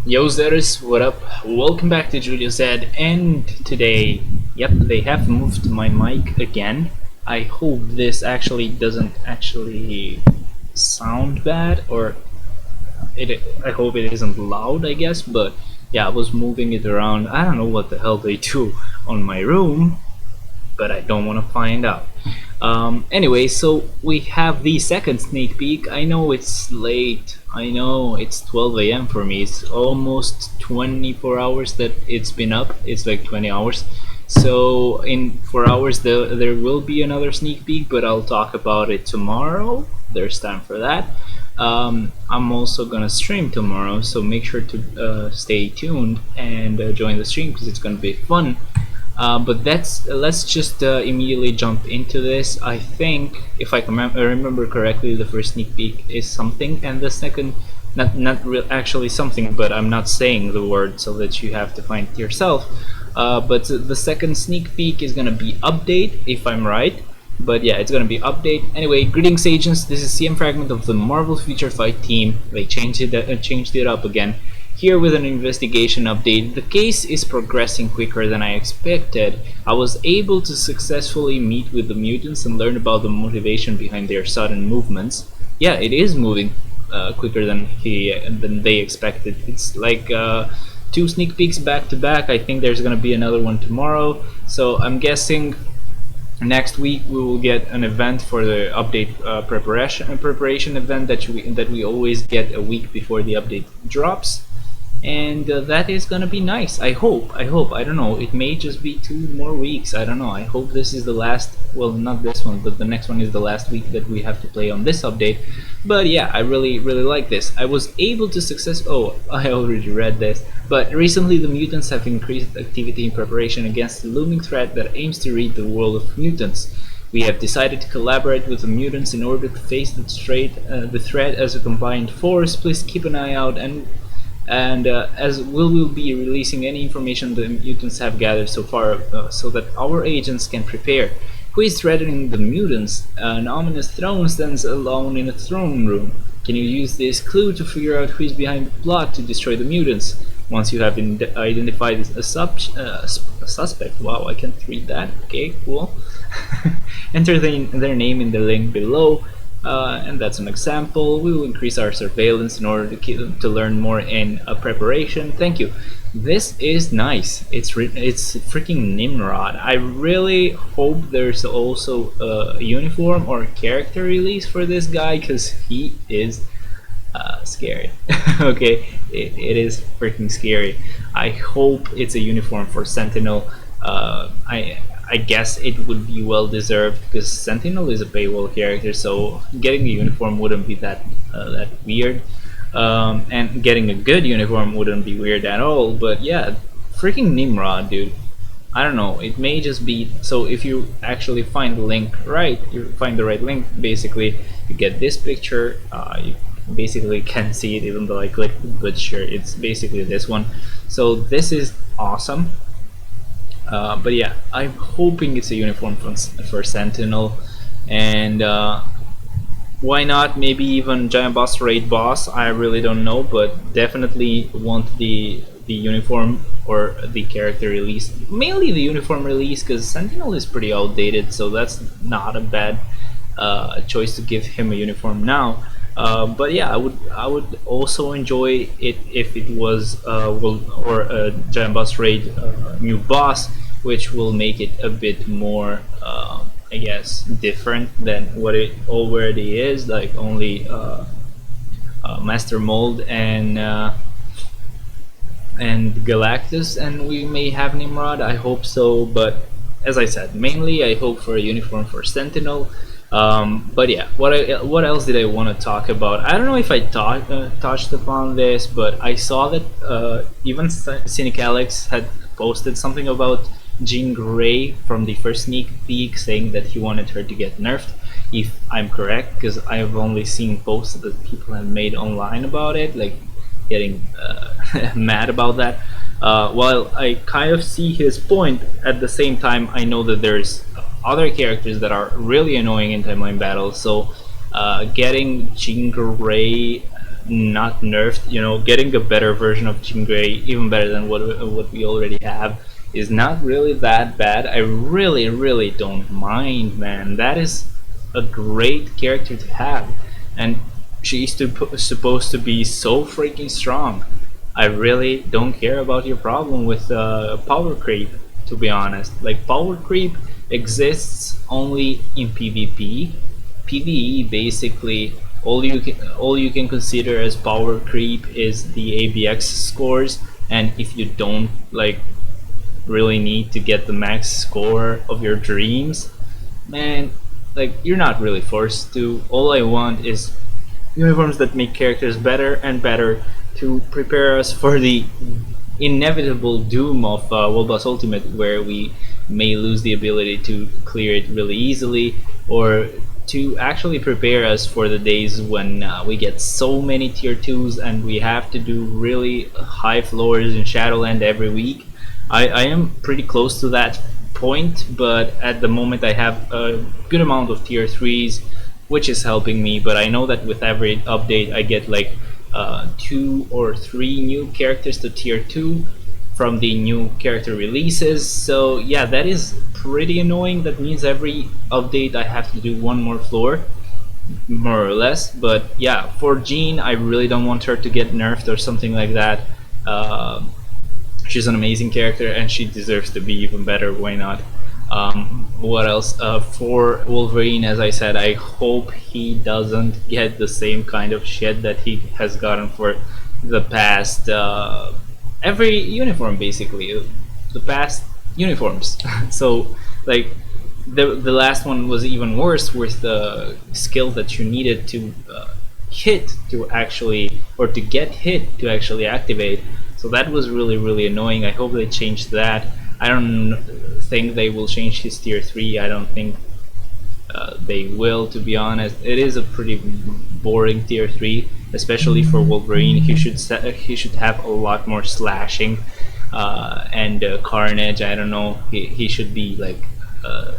Yo Zeris, what up? Welcome back to Julio Zed, and today, yep, they have moved my mic again. I hope this actually doesn't actually sound bad, or I hope it isn't loud, I guess, but yeah, I was moving it around. I don't know what the hell they do on my room, but I don't want to find out. Anyway, so we have the second sneak peek. I know it's late. I know it's 12 a.m. for me. It's almost 24 hours that it's been up. It's like 20 hours. So in 4 hours there will be another sneak peek, but I'll talk about it tomorrow. There's time for that. I'm also gonna stream tomorrow, so make sure to stay tuned and join the stream because it's gonna be fun. But let's just immediately jump into this. I think if I remember correctly, the first sneak peek is something, and the second, not real actually something, but I'm not saying the word so that you have to find it yourself. But the second sneak peek is gonna be update, if I'm right. But yeah, it's gonna be update. Anyway, greetings agents. This is CM Fragment of the Marvel Future Fight team. They changed it up again. Here with an investigation update. The case is progressing quicker than I expected. I was able to successfully meet with the mutants and learn about the motivation behind their sudden movements. Yeah, it is moving quicker than they expected. It's like two sneak peeks back to back. I think there's gonna be another one tomorrow. So I'm guessing next week we will get an event for the update preparation event that we always get a week before the update drops, and that is gonna be nice. I hope. I don't know, it may just be 2 more weeks. I don't know. I hope this is the last, well, not this one, but the next one is the last week that we have to play on this update. But yeah, I really like this. I was able to I already read this, but recently the mutants have increased activity in preparation against the looming threat that aims to rid the world of mutants. We have decided to collaborate with the mutants in order to face the threat as a combined force. Please keep an eye out, and as we will be releasing any information the mutants have gathered so far, so that our agents can prepare. Who is threatening the mutants? An ominous throne stands alone in a throne room. Can you use this clue to figure out who is behind the plot to destroy the mutants? Once you have identified a suspect, wow, I can't read that. Okay, cool. Enter their name in the link below. And that's an example. We will increase our surveillance in order to learn more in preparation. Thank you. This is nice. It's freaking Nimrod. I really hope there's also a uniform or character release for this guy, because he is scary. Okay, it is freaking scary. I hope it's a uniform for Sentinel. I guess it would be well deserved because Sentinel is a paywall character, so getting a uniform wouldn't be that weird, and getting a good uniform wouldn't be weird at all. But yeah, freaking Nimrod, dude. I don't know. It may just be so. If you actually find the link right, you find the right link. Basically, you get this picture. You basically can't see it even though I clicked, but sure, it's basically this one. So this is awesome. But yeah, I'm hoping it's a uniform for Sentinel, and why not maybe even Giant Boss Raid Boss. I really don't know, but definitely want the uniform or the character release. Mainly the uniform release, because Sentinel is pretty outdated, so that's not a bad choice to give him a uniform now. But yeah, I would also enjoy it if it was or a Giant Boss Raid new boss, which will make it a bit more, I guess, different than what it already is. Like only Master Mold and Galactus, and we may have Nimrod. I hope so, but as I said, mainly I hope for a uniform for Sentinel. But yeah, what else did I want to talk about? I don't know if I touched upon this, but I saw that even Cynic Alex had posted something about Jean Grey from the first sneak peek, saying that he wanted her to get nerfed, if I'm correct, because I've only seen posts that people have made online about it, like getting mad about that. While I kind of see his point, at the same time I know that there's other characters that are really annoying in timeline battles, so getting Jean Grey not nerfed. You know, getting a better version of Jean Grey, even better than what we already have, is not really that bad. I really don't mind, man. That is a great character to have, and she's supposed to be so freaking strong. I really don't care about your problem with power creep, to be honest. Like, power creep exists only in PvP. PvE, basically, all you can consider as power creep is the ABX scores, and if you don't like really need to get the max score of your dreams, man, like, you're not really forced to. All I want is uniforms that make characters better and better to prepare us for the inevitable doom of World Boss Ultimate, where we may lose the ability to clear it really easily, or to actually prepare us for the days when we get so many tier 2s and we have to do really high floors in Shadowland every week. I am pretty close to that point, but at the moment I have a good amount of tier 3s, which is helping me. But I know that with every update I get like 2 or 3 new characters to tier 2 from the new character releases. So yeah, that is pretty annoying. That means every update I have to do one more floor, more or less. But yeah, for Jean, I really don't want her to get nerfed or something like that. She's an amazing character and she deserves to be even better. Why not? What else? For Wolverine, as I said, I hope he doesn't get the same kind of shit that he has gotten for the past every uniform, basically, the past uniforms. So like the last one was even worse, with the skill that you needed to hit to actually, or to get hit to actually activate. So that was really annoying. I hope they changed that. I don't think they will change his tier 3. I don't think they will, to be honest. It is a pretty boring tier 3, especially for Wolverine. He should have a lot more slashing and carnage. I don't know. He should be like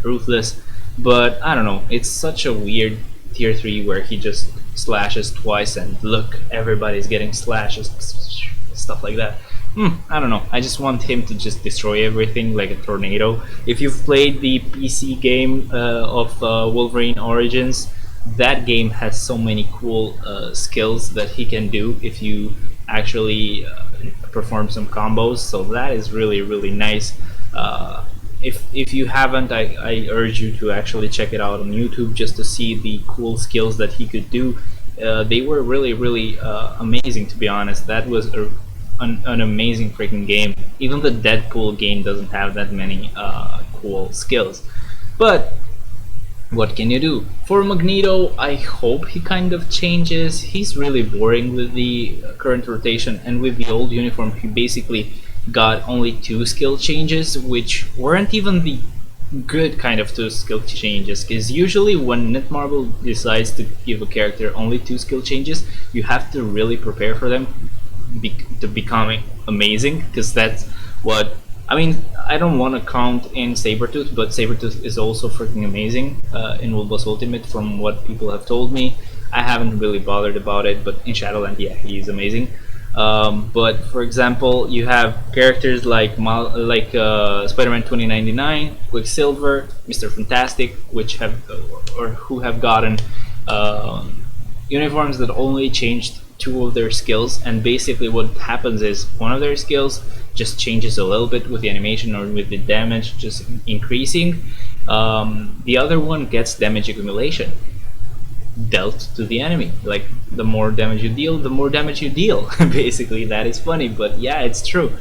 ruthless, but I don't know. It's such a weird tier 3 where he just slashes twice and look, everybody's getting slashes, stuff like that. I don't know. I just want him to just destroy everything like a tornado. If you've played the PC game of Wolverine Origins, that game has so many cool skills that he can do if you actually perform some combos. So that is really nice. If you haven't, I urge you to actually check it out on YouTube just to see the cool skills that he could do. They were really amazing, to be honest. That was an amazing freaking game. Even the Deadpool game doesn't have that many cool skills. But what can you do? For Magneto, I hope he kind of changes. He's really boring with the current rotation, and with the old uniform he basically got only 2 skill changes, which weren't even the good kind of 2 skill changes, because usually when Netmarble decides to give a character only 2 skill changes, you have to really prepare for them to becoming amazing, because that's what I mean. I don't want to count in Sabretooth, but Sabretooth is also freaking amazing in World Boss Ultimate, from what people have told me. I haven't really bothered about it, but in Shadowland, yeah, he's amazing. But for example, you have characters like Spider-Man 2099, Quicksilver, Mr. Fantastic, which have or who have gotten uniforms that only changed 2 of their skills, and basically what happens is one of their skills just changes a little bit with the animation or with the damage just increasing. The other one gets damage accumulation dealt to the enemy. Like, the more damage you deal, the more damage you deal. Basically, that is funny, but yeah, it's true.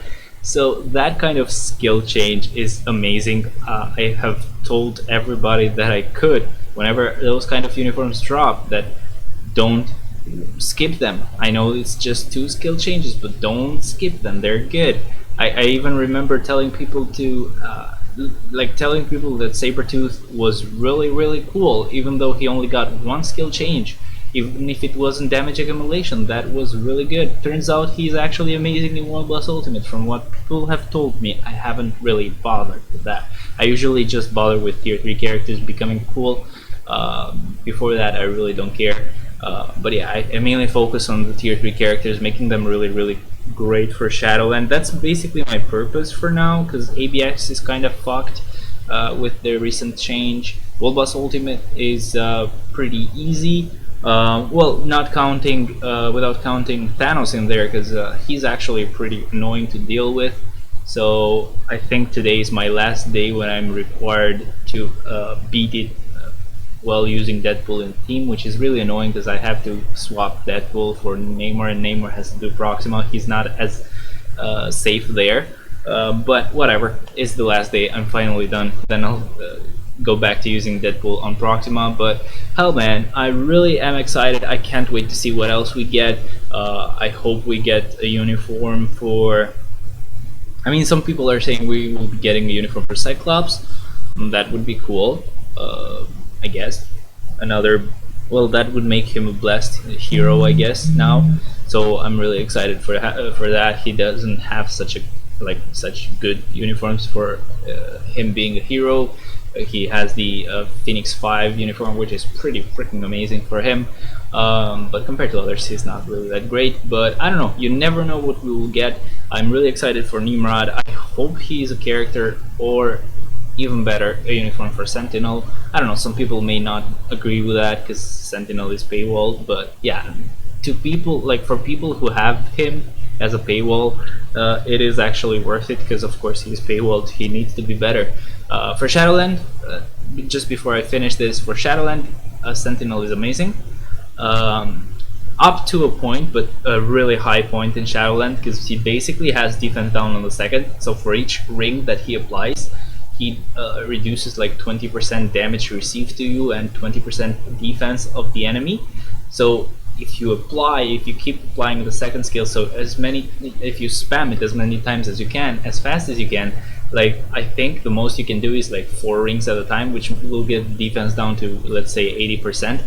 So that kind of skill change is amazing. I have told everybody that I could, whenever those kind of uniforms drop, that don't skip them. I know it's just 2 skill changes, but don't skip them. They're good. I even remember telling people to telling people that Sabretooth was really cool, even though he only got 1 skill change. Even if it wasn't damage accumulation, that was really good. Turns out he's actually amazing in World Boss Ultimate. From what people have told me, I haven't really bothered with that. I usually just bother with tier 3 characters becoming cool. Before that, I really don't care. But yeah, I mainly focus on the tier 3 characters, making them really great for Shadowland. That's basically my purpose for now, because ABX is kind of fucked with the recent change. World Boss Ultimate is pretty easy. Well, not counting without counting Thanos in there, because he's actually pretty annoying to deal with. So I think today is my last day when I'm required to beat it while using Deadpool in team, which is really annoying because I have to swap Deadpool for Namor, and Namor has to do Proxima. He's not as safe there. But whatever, it's the last day. I'm finally done. Then I'll go back to using Deadpool on Proxima. But hell, man, I really am excited. I can't wait to see what else we get. I hope we get a uniform for. I mean, some people are saying we will be getting a uniform for Cyclops. That would be cool. I guess another. Well, that would make him a blessed hero, I guess now. So I'm really excited for that. He doesn't have such good uniforms for him being a hero. He has the Phoenix 5 uniform, which is pretty freaking amazing for him. But compared to others, he's not really that great. But I don't know. You never know what we will get. I'm really excited for Nimrod. I hope he's a character, or even better, a uniform for Sentinel. I don't know, some people may not agree with that because Sentinel is paywalled, but yeah, to people, like for people who have him as a paywall, it is actually worth it because of course he's paywalled, he needs to be better. For Shadowland, just before I finish this, for Shadowland, Sentinel is amazing. Up to a point, but a really high point in Shadowland, because he basically has defense down on the second, so for each ring that he applies, he reduces like 20% damage received to you and 20% defense of the enemy. So if you keep applying the second skill, so if you spam it as many times as you can, as fast as you can, like I think the most you can do is like 4 rings at a time, which will get defense down to, let's say, 80%,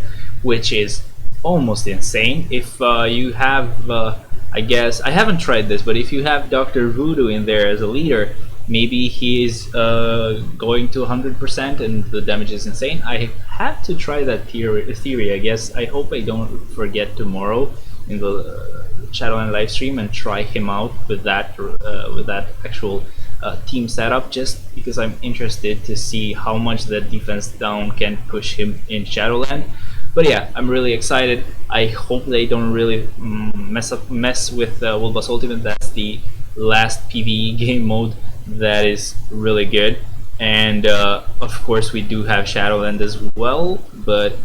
which is almost insane. If you have, I guess, I haven't tried this, but if you have Dr. Voodoo in there as a leader, maybe he's going to 100% and the damage is insane. I have to try that theory, I guess. I hope I don't forget tomorrow in the Shadowland live stream and try him out with that actual team setup, just because I'm interested to see how much that defense down can push him in Shadowland. But yeah, I'm really excited. I hope they don't really mess with World Boss Ultimate. That's the last PvE game mode that is really good. And of course we do have Shadowland as well, but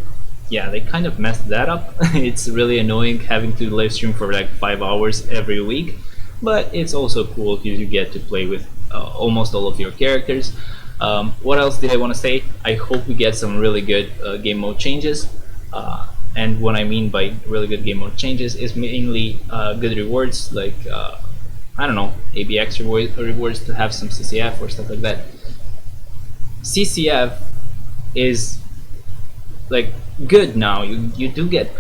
yeah, they kind of messed that up. It's really annoying having to live stream for like 5 hours every week, but it's also cool because you get to play with almost all of your characters. What else did I want to say? I hope we get some really good game mode changes. And what I mean by really good game mode changes is mainly good rewards, like I don't know, ABX rewards to have some CCF or stuff like that. CCF is like good now. You do get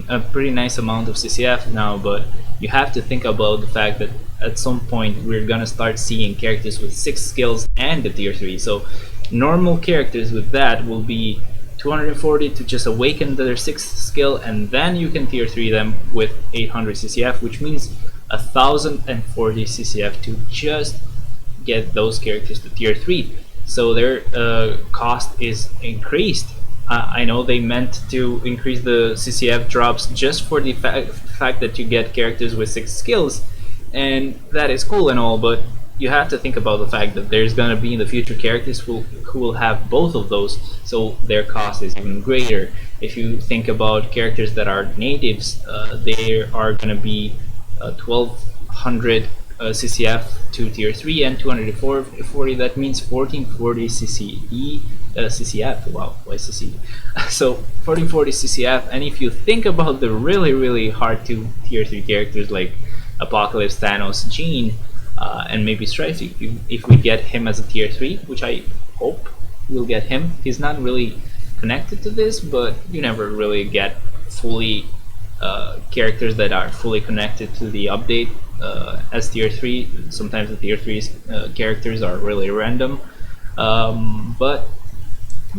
a pretty nice amount of CCF now, but you have to think about the fact that at some point we're gonna start seeing characters with 6 skills and the tier 3. So normal characters with that will be 240 to just awaken their 6th skill, and then you can tier 3 them with 800 CCF, which means 1040 CCF to just get those characters to tier 3. So their cost is increased. I know they meant to increase the CCF drops just for the fact that you get characters with 6 skills, and that is cool and all, but you have to think about the fact that there's gonna be in the future characters who will have both of those, so their cost is even greater. If you think about characters that are natives, they are gonna be 1200 CCF to tier 3 and 240. That means 1440 CCF. Wow, why CC? So 1440 CCF, and if you think about the really hard to tier 3 characters like Apocalypse, Thanos, Jean, and maybe Strife, if we get him as a tier 3, which I hope we'll get him. He's not really connected to this, but you never really get fully characters that are fully connected to the update as tier 3. Sometimes the tier 3 characters are really random, but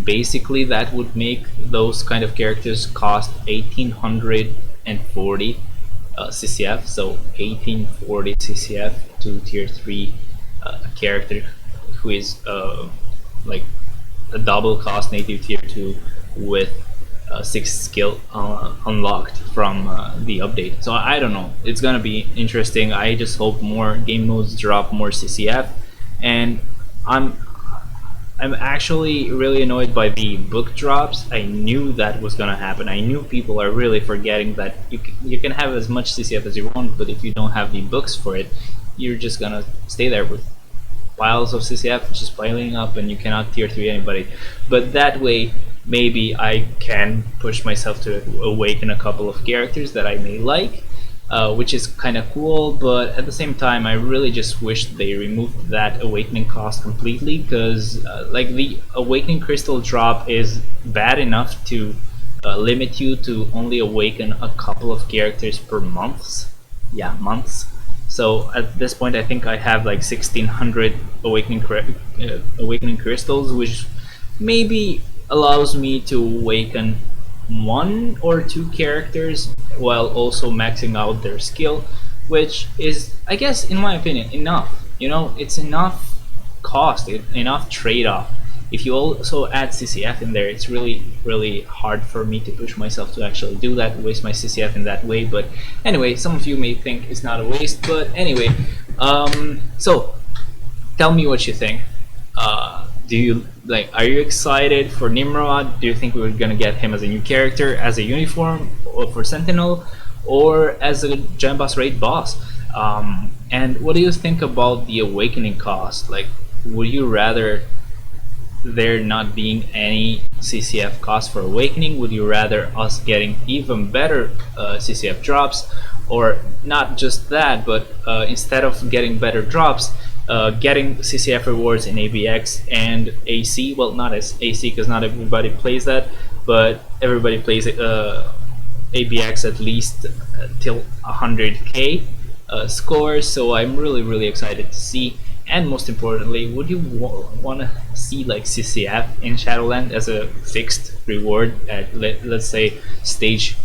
Basically, that would make those kind of characters cost 1840 CCF. So 1840 CCF to tier 3 character who is like a double cost native tier 2 with 6 skill unlocked from the update. So I don't know, it's gonna be interesting. I just hope more game modes drop more CCF, and I'm I'm actually really annoyed by the book drops. I knew that was gonna happen. I knew people are really forgetting that you can have as much CCF as you want, but if you don't have the books for it, you're just gonna stay there with piles of CCF just piling up, and you cannot tier 3 anybody. But that way, maybe I can push myself to awaken a couple of characters that I may like, which is kind of cool. But at the same time, I really just wish they removed that awakening cost completely, because like the awakening crystal drop is bad enough to limit you to only awaken a couple of characters per month. Yeah, months. So at this point, I think I have like 1600 awakening crystals, which maybe allows me to awaken 1 or 2 characters while also maxing out their skill, which is, I guess, in my opinion, enough. You know, it's enough cost, enough trade-off. If you also add CCF in there, it's really hard for me to push myself to actually do that, waste my CCF in that way. But anyway, some of you may think it's not a waste, but anyway, so tell me what you think. Do you are you excited for Nimrod? Do you think we're gonna get him as a new character, as a uniform, or for Sentinel, or as a Giant Boss raid boss? And what do you think about the awakening cost? Like, would you rather there not being any CCF cost for awakening? Would you rather us getting even better CCF drops, or not just that, but instead of getting better drops, getting CCF rewards in ABX and AC? Well, not as AC because not everybody plays that, but everybody plays ABX at least till 100k scores. So I'm really excited to see. And most importantly, would you want to see like CCF in Shadowland as a fixed reward at let's say stage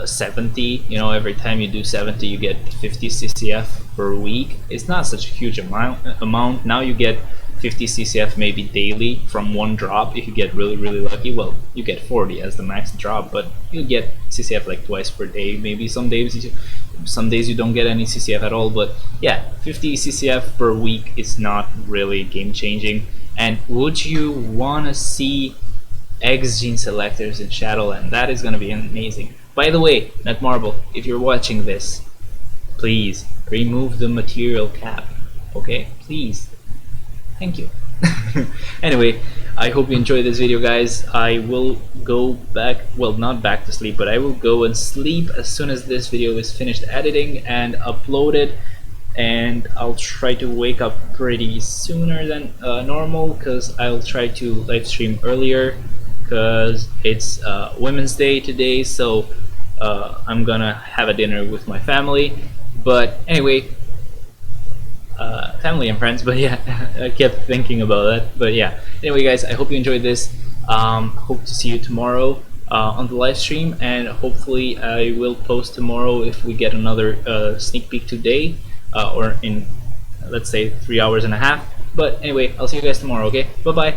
70? You know, every time you do 70, you get 50 CCF per week. It's not such a huge amount. Now you get 50 CCF maybe daily from 1 drop. If you get really lucky, well, you get 40 as the max drop, but you get CCF like twice per day. Maybe some days you don't get any CCF at all. But yeah, 50 CCF per week is not really game changing. And would you want to see X gene selectors in Shadowland? That is going to be amazing. By the way, Netmarble, if you're watching this, please remove the material cap. Okay, please. Thank you. Anyway, I hope you enjoyed this video, guys. I will go back, well, not back to sleep, but I will go and sleep as soon as this video is finished editing and uploaded. And I'll try to wake up pretty sooner than normal, because I'll try to live stream earlier, because it's Women's Day today. So I'm gonna have a dinner with my family. But anyway, family and friends, but yeah, I kept thinking about that. But yeah, anyway, guys, I hope you enjoyed this. Hope to see you tomorrow on the live stream, and hopefully I will post tomorrow if we get another sneak peek today, or in, let's say, 3 hours and a half. But anyway, I'll see you guys tomorrow. Okay, bye bye.